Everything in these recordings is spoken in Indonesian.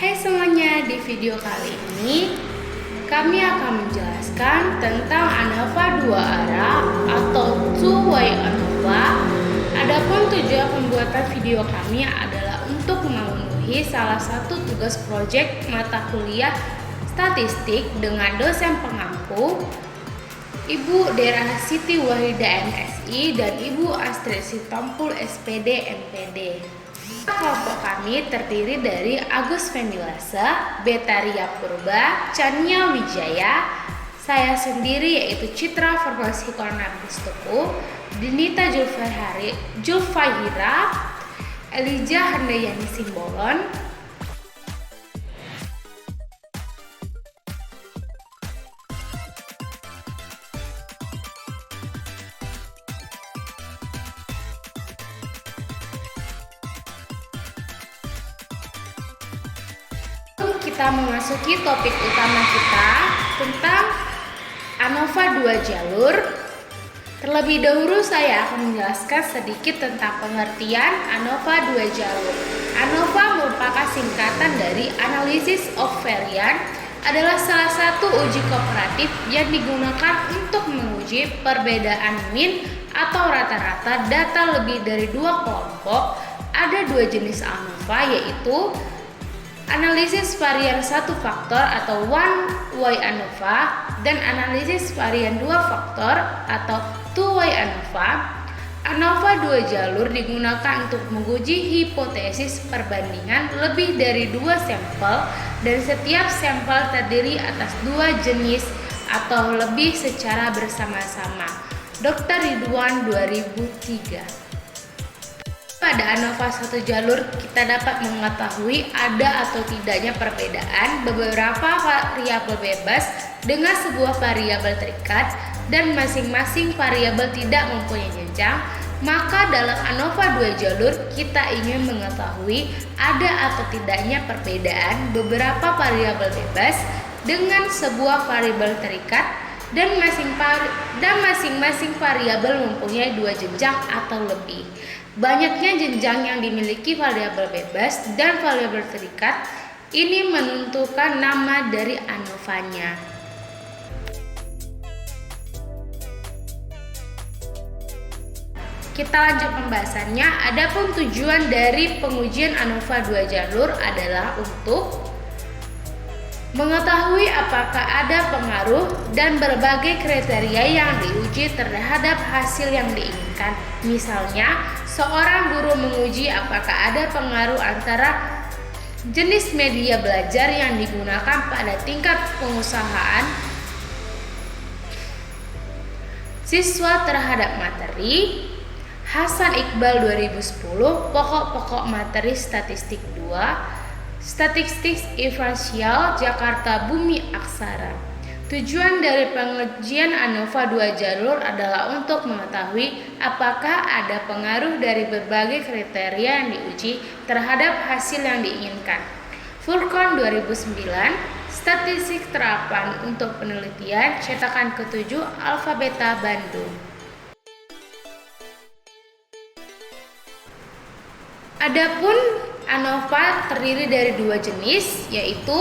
Hai semuanya, di video kali ini kami akan menjelaskan tentang ANOVA dua arah atau two-way ANOVA. Adapun tujuan pembuatan video kami adalah untuk memenuhi salah satu tugas proyek mata kuliah statistik dengan dosen pengampu Ibu Dera Siti Wahida MSI dan Ibu Astrid Sitompul SPD MPD. Kelompok kami terdiri dari Agus Vendilasa, Betaria Purba, Chania Wijaya, saya sendiri yaitu Citra Formasi Corona Bistuku, Dinita Julfahira, Elijah Handayani Simbolon, kita memasuki topik utama kita tentang ANOVA dua jalur. Terlebih dahulu saya akan menjelaskan sedikit tentang pengertian ANOVA dua jalur. ANOVA merupakan singkatan dari Analysis of Variance, adalah salah satu uji komparatif yang digunakan untuk menguji perbedaan mean atau rata-rata data lebih dari dua kelompok. Ada dua jenis ANOVA, yaitu analisis varian satu faktor atau one-way ANOVA dan analisis varian dua faktor atau two-way ANOVA. ANOVA dua jalur digunakan untuk menguji hipotesis perbandingan lebih dari dua sampel dan setiap sampel terdiri atas dua jenis atau lebih secara bersama-sama. Dr. Ridwan 2003. Pada ANOVA satu jalur kita dapat mengetahui ada atau tidaknya perbedaan beberapa variabel bebas dengan sebuah variabel terikat dan masing-masing variabel tidak mempunyai jenjang. Maka dalam ANOVA dua jalur kita ingin mengetahui ada atau tidaknya perbedaan beberapa variabel bebas dengan sebuah variabel terikat dan masing-masing variabel mempunyai dua jenjang atau lebih. Banyaknya jenjang yang dimiliki variabel bebas dan variabel terikat ini menentukan nama dari ANOVA-nya. Kita lanjut pembahasannya. Adapun tujuan dari pengujian ANOVA dua jalur adalah untuk mengetahui apakah ada pengaruh dan berbagai kriteria yang diuji terhadap hasil yang diinginkan. Misalnya, seorang guru menguji apakah ada pengaruh antara jenis media belajar yang digunakan pada tingkat pengusahaan siswa terhadap materi. Hasan Iqbal 2010, Pokok-pokok materi statistik 2, Statistik Diferensial Jakarta Bumi Aksara. Tujuan dari pengujian ANOVA dua jalur adalah untuk mengetahui apakah ada pengaruh dari berbagai kriteria yang diuji terhadap hasil yang diinginkan. Furqan 2009, Statistik Terapan untuk Penelitian, cetakan ke-7, Alfabeta Bandung. Adapun ANOVA terdiri dari dua jenis, yaitu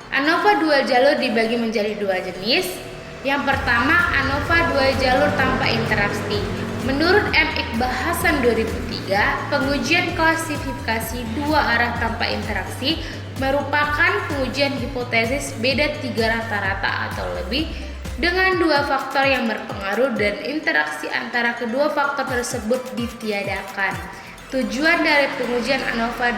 ANOVA dua jalur dibagi menjadi dua jenis. Yang pertama, ANOVA dua jalur tanpa interaksi. Menurut M. Iqbal Hasan 2003, pengujian klasifikasi dua arah tanpa interaksi merupakan pengujian hipotesis beda tiga rata-rata atau lebih dengan dua faktor yang berpengaruh dan interaksi antara kedua faktor tersebut ditiadakan. Tujuan dari pengujian ANOVA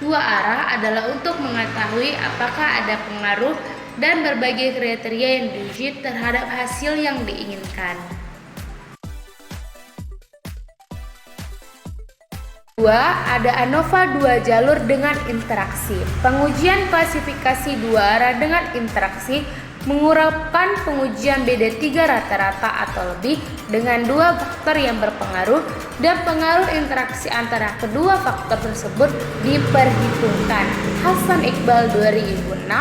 dua arah adalah untuk mengetahui apakah ada pengaruh dan berbagai kriteria yang diuji terhadap hasil yang diinginkan. 2. Ada ANOVA dua jalur dengan interaksi. Pengujian klasifikasi dua arah dengan interaksi menguraikan pengujian beda tiga rata-rata atau lebih dengan dua faktor yang berpengaruh dan pengaruh interaksi antara kedua faktor tersebut diperhitungkan. Hasan Iqbal 2006,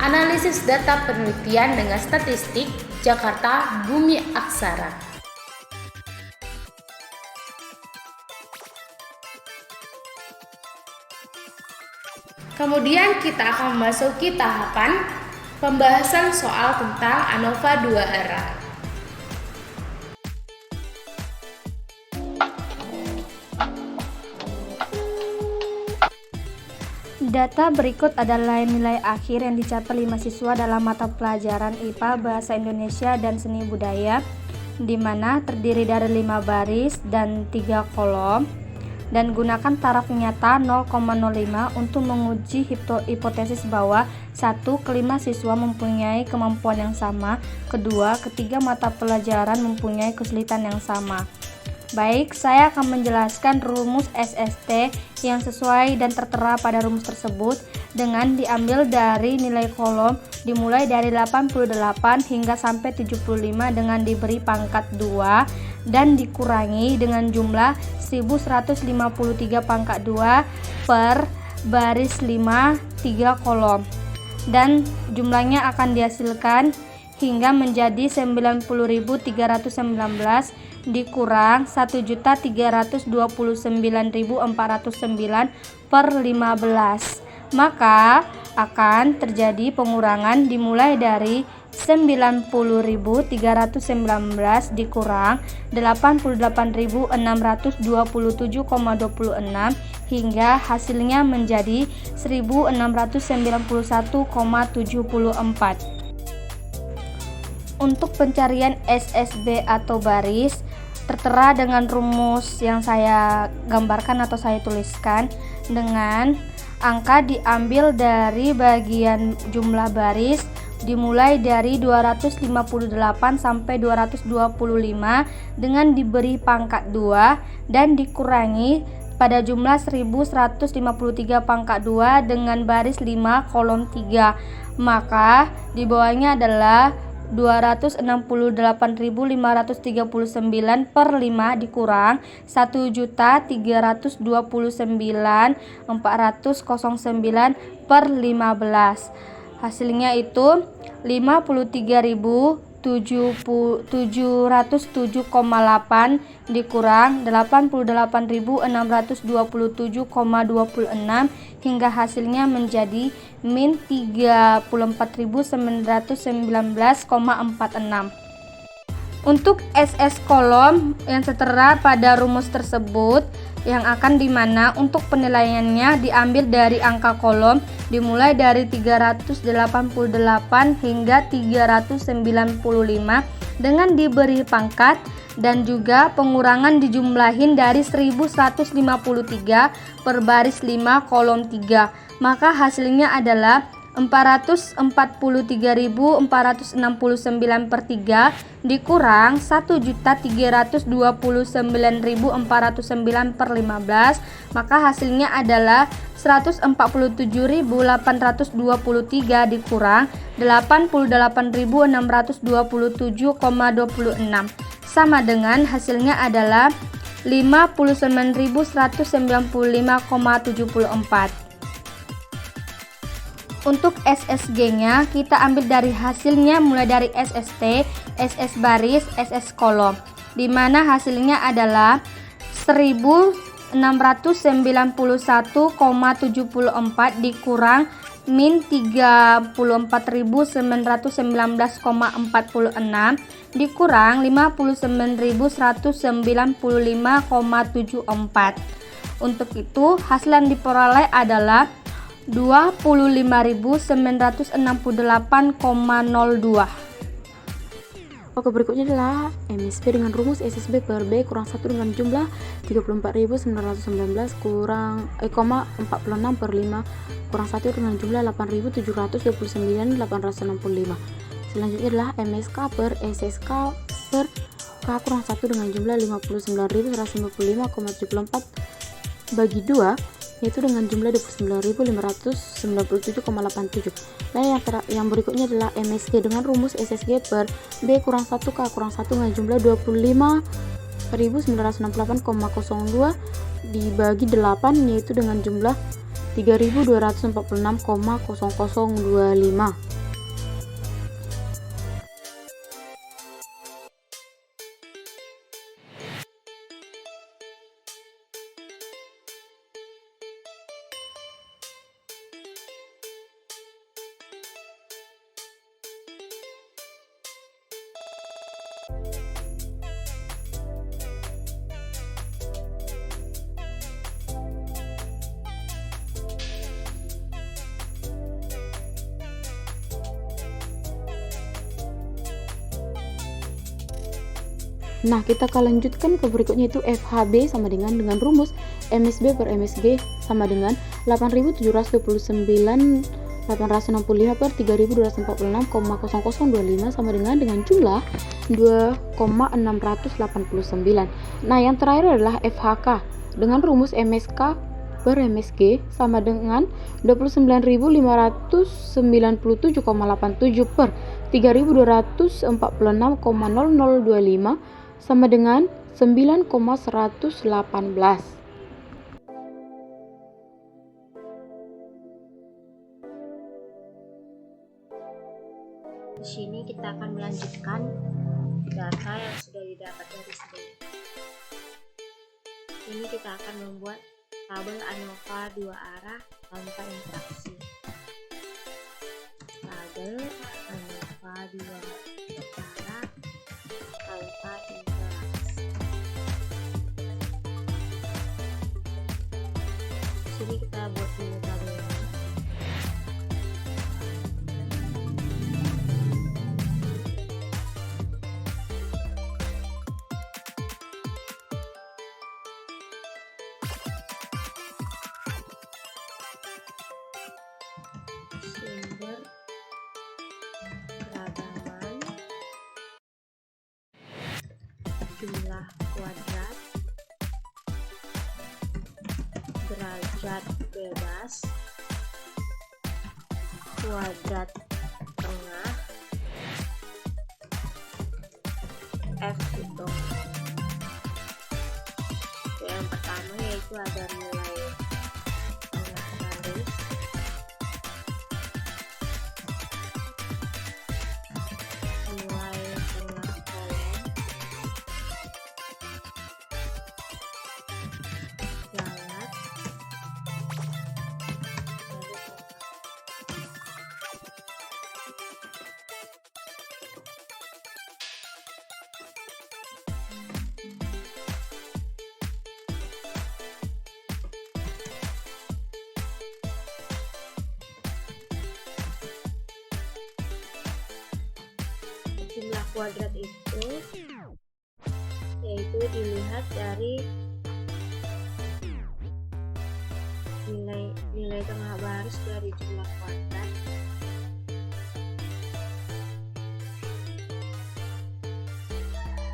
Analisis Data Penelitian dengan Statistik, Jakarta Bumi Aksara. Kemudian kita akan memasuki tahapan pembahasan soal tentang ANOVA 2 arah. Data berikut adalah nilai akhir yang dicapai 5 siswa dalam mata pelajaran IPA, Bahasa Indonesia, dan Seni Budaya, di mana terdiri dari 5 baris dan 3 kolom, dan gunakan taraf nyata 0,05 untuk menguji hipotesis bahwa 1. Kelima siswa mempunyai kemampuan yang sama, kedua, ketiga mata pelajaran mempunyai kesulitan yang sama. Baik, saya akan menjelaskan rumus SST yang sesuai dan tertera pada rumus tersebut dengan diambil dari nilai kolom dimulai dari 88 hingga sampai 75 dengan diberi pangkat 2 dan dikurangi dengan jumlah 1153 pangkat 2 per baris 5 3 kolom, dan jumlahnya akan dihasilkan hingga menjadi 90.319 dikurang 1.329.409 per 15, maka akan terjadi pengurangan dimulai dari 90.319 dikurang 88.627,26 hingga hasilnya menjadi 1.691,74. Untuk pencarian SSB atau baris tertera dengan rumus yang saya gambarkan atau saya tuliskan, dengan angka diambil dari bagian jumlah baris dimulai dari 258 sampai 225 dengan diberi pangkat 2 dan dikurangi pada jumlah 1153 pangkat 2 dengan baris 5 kolom 3, maka di bawahnya adalah 268.539 per 5 dikurang 1.329.409 per 15. Hasilnya itu 53.707,8 dikurang 88.627,26 hingga hasilnya menjadi min 34.919,46. Untuk SS kolom yang tertera pada rumus tersebut yang akan dimana untuk penilaiannya diambil dari angka kolom dimulai dari 388 hingga 395 dengan diberi pangkat, dan juga pengurangan dijumlahin dari 1153 per baris 5 kolom 3, maka hasilnya adalah 443.469 per 3 dikurang 1.329.409 per 15, maka hasilnya adalah 147.823 dikurang 88.627,26 sama dengan hasilnya adalah 59.195,74. Untuk SSG-nya kita ambil dari hasilnya mulai dari SST, SS baris, SS kolom, di mana hasilnya adalah 1.691,74 dikurang min 34.919,46 dikurang 59.195,74. Untuk itu hasil yang diperoleh adalah 25.968,02. Oke, berikutnya adalah MSB dengan rumus SSB per B kurang 1 dengan jumlah 34.919 kurang 46 per 5 kurang 1 dengan jumlah 8.729.865. Selanjutnya adalah MSK per SSK per K kurang 1 dengan jumlah 59.155,74 bagi 2, yaitu dengan jumlah 29.597,87. Dan yang berikutnya adalah MSG dengan rumus SSG per B kurang 1 K kurang 1 dengan jumlah 25.968,02 dibagi 8, yaitu dengan jumlah 3.246,0025. Nah, kita akan lanjutkan ke berikutnya, itu FHB sama dengan rumus MSB per MSG sama dengan 8.729.865 per 3.246,0025 sama dengan jumlah 2,689. Nah, yang terakhir adalah FHK dengan rumus MSK per MSG sama dengan 29.597,87 per 3.246,0025 sama dengan 9,118. Di sini kita akan melanjutkan data yang sudah didapat dari sebelumnya. Ini kita akan membuat tabel ANOVA dua arah tanpa interaksi. Tabel ANOVA dua arah tanpa interaksi. Di sini kita buat dulu tabelnya. Sumber keragaman, jumlah kuadrat, derajat bebas, kuadrat tengah, F hitung. Yang pertama yaitu ada nilai tengah garis, nilai tengah kolom, galat, lalu jumlah kuadrat itu yaitu dilihat dari nilai tengah baris dari jumlah kuadrat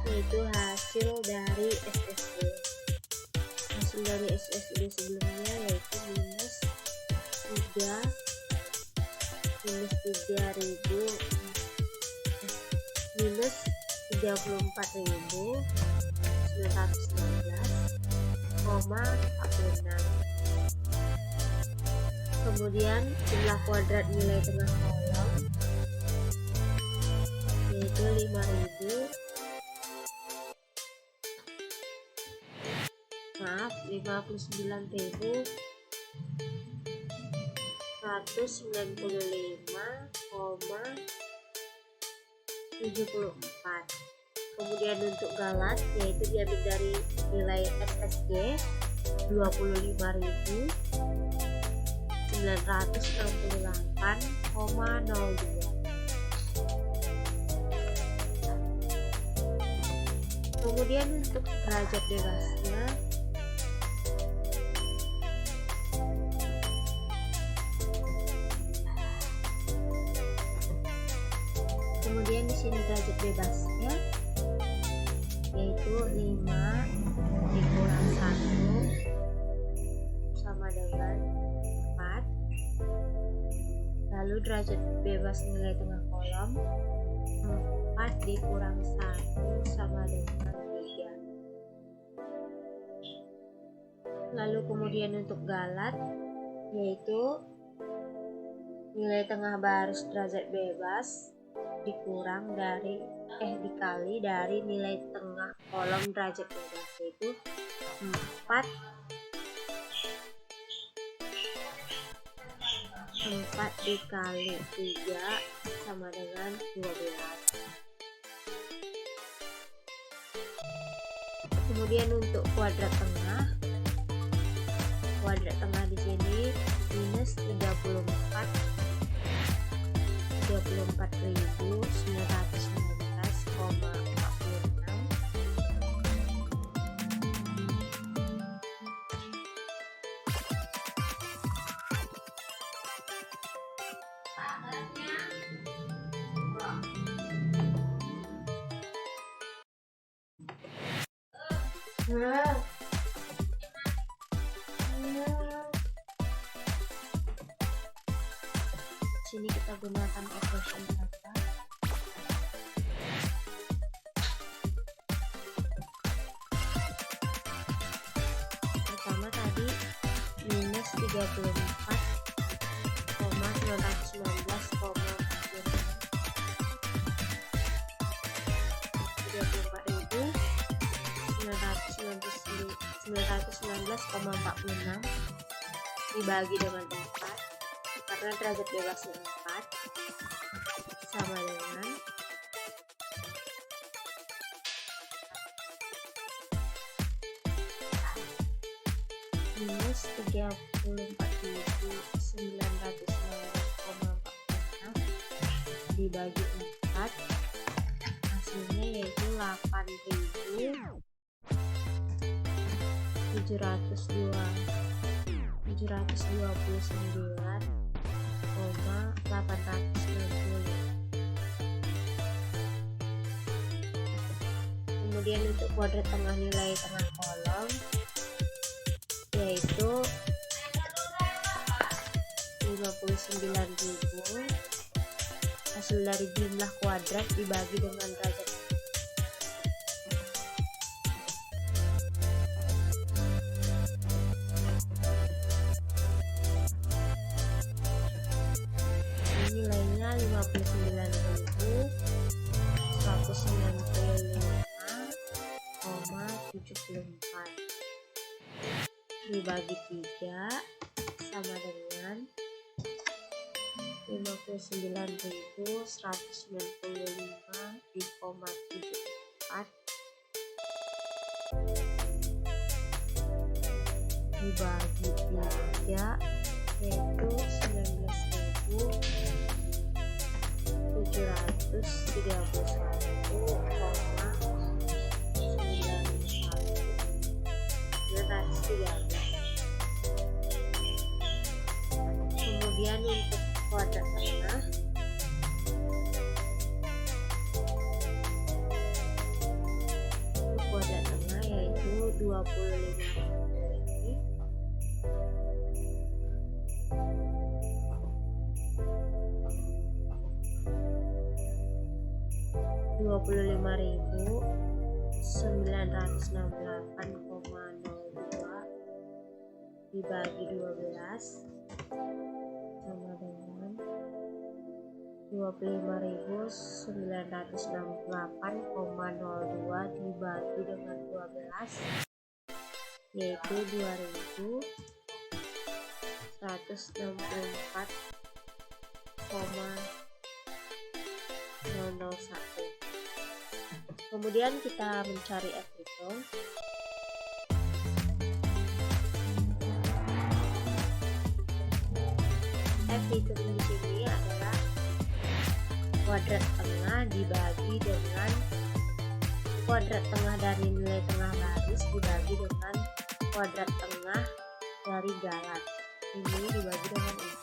yaitu hasil dari SSD. Hasil dari SSD sebelumnya yaitu minus 34.916,46. Kemudian jumlah kuadrat nilai tengah kolom yaitu 59.195,74. Kemudian untuk galat yaitu diambil dari nilai SSG 25.968,02. Kemudian untuk derajat bebasnya di sini derajat bebasnya yaitu 5 dikurang 1 sama dengan 4. Lalu derajat bebas nilai tengah kolom 4 dikurang 1 sama dengan 3. Lalu kemudian untuk galat yaitu nilai tengah baris derajat bebas dikurang dari dikali dari nilai tengah kolom derajat bebas yaitu 4 dikali 3 sama dengan 12. Kemudian untuk kuadrat tengah di sini minus 34.946,46. Sini kita gunakan equation data. Pertama tadi minus 34,919,46 dibagi dengan 4 karena derajat bebasnya 4 sama dengan minus 34.919,46 dibagi 4, hasilnya yaitu 8.729,890. Kemudian untuk kuadrat tengah nilai tengah kolom yaitu 59.000 hasil dari jumlah kuadrat dibagi dengan derajat. Ini nilainya 59.195,74 dibagi 3 sama dengan 59.195,74 dibagi 3 yaitu 19.731,91. Kemudian untuk kuadrat tengah yaitu 25.968,02 dibagi 12 sama dengan 25.968,02 dibagi dengan 12 yaitu 2.164,001. Kemudian kita mencari F hitung. F hitung di sini adalah kuadrat tengah dibagi dengan kuadrat tengah dari nilai tengah baris dibagi dengan kuadrat tengah dari galat. Ini dibagi dengan ini.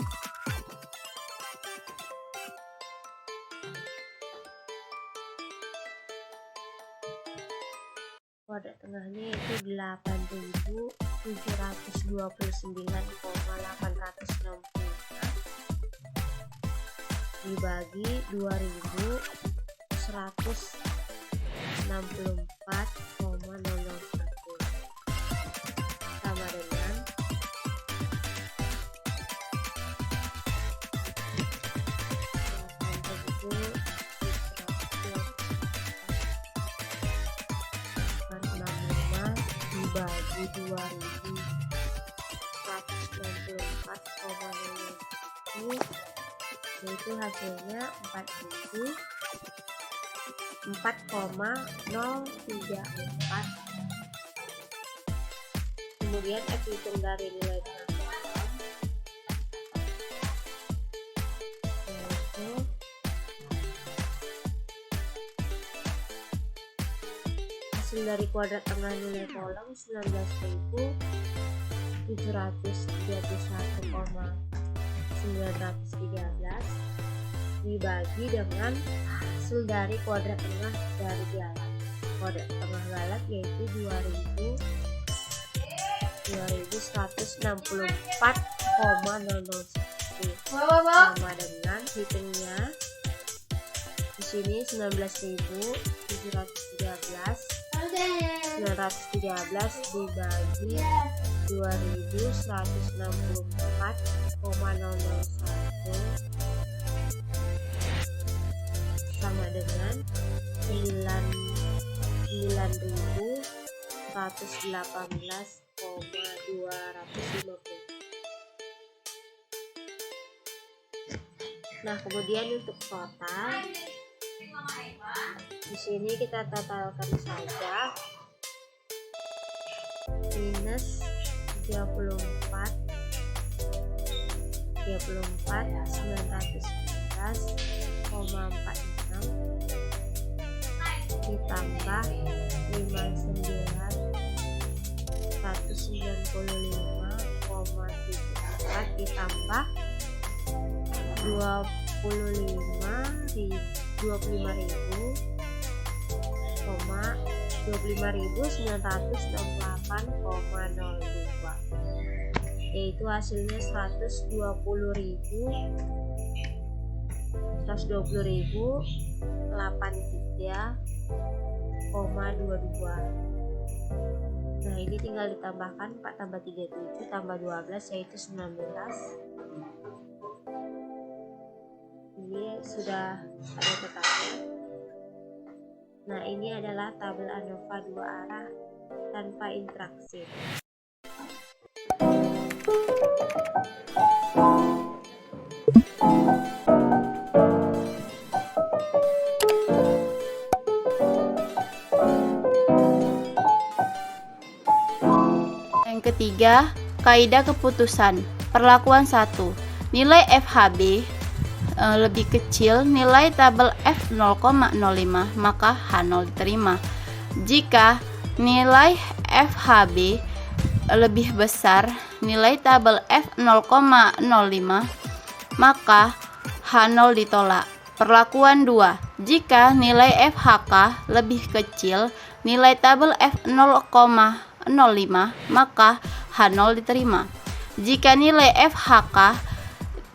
Kuadrat tengahnya itu 8.729,865 dibagi 2.164,001 sama dengan 8.765 dibagi 2.164,001 yaitu hasilnya 4,034 kemudian F hitung dari nilai tengah kolom, yaitu hasil dari kuadrat tengah nilai kolom 19.731,913 dibagi dengan hasil dari kuadrat tengah dari galat. Kuadrat tengah galat yaitu 2164,001 sama dengan hitungnya di sini 19.713 dibagi 2164,001 sama dengan 9.118,250. Nah, kemudian untuk total di sini kita totalkan saja minus 911,46 ditambah 59.195,74 ditambah 25.968,02, yaitu hasilnya 120.083,22. Nah, ini tinggal ditambahkan 4 tambah 3 7 tambah 12 yaitu 19. Ini sudah ada tetapnya. Nah, ini adalah tabel ANOVA 2 arah tanpa interaksi. Yang ketiga, kaidah keputusan. Perlakuan 1. Nilai FHB lebih kecil nilai tabel F 0,05, maka H0 diterima. Jika nilai FHB lebih besar nilai tabel F 0,05, maka H0 ditolak. Perlakuan 2. Jika nilai FHK lebih kecil nilai tabel F 0,05, maka H0 diterima. Jika nilai FHK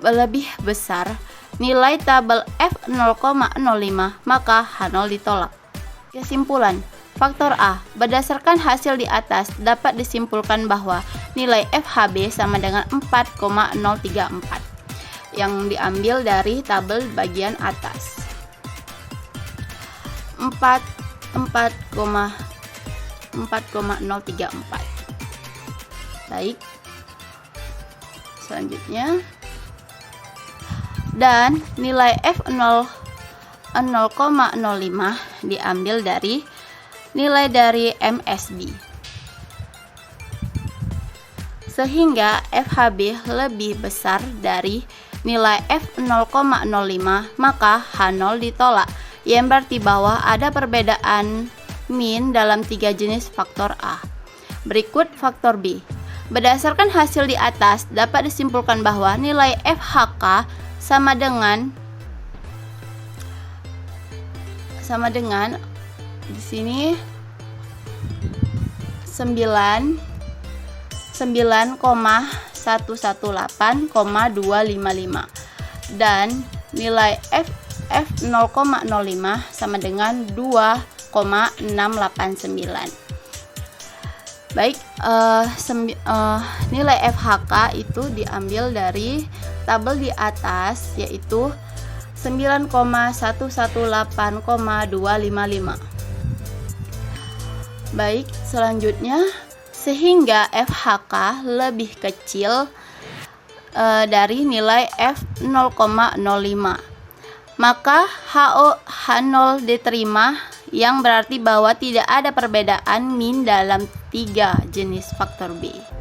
lebih besar nilai tabel F 0,05, maka H0 ditolak. Kesimpulan, faktor A. Berdasarkan hasil di atas dapat disimpulkan bahwa nilai FHB sama dengan 4,034 yang diambil dari tabel bagian atas. 4,034. Baik. Selanjutnya, dan nilai F 0,05 diambil dari nilai dari MSB, sehingga FHB lebih besar dari nilai F 0,05, maka H0 ditolak, yang berarti bahwa ada perbedaan min dalam 3 jenis faktor A. Berikut faktor B. Berdasarkan hasil di atas dapat disimpulkan bahwa nilai FHK sama dengan di sini 9,118,255 dan nilai F 0,05 sama dengan 2,689. Baik, nilai FHK itu diambil dari tabel di atas, yaitu 9,118,255. Baik, selanjutnya, sehingga FHK lebih kecil dari nilai F 0,05, maka H0 diterima, yang berarti bahwa tidak ada perbedaan min dalam 3 jenis faktor B.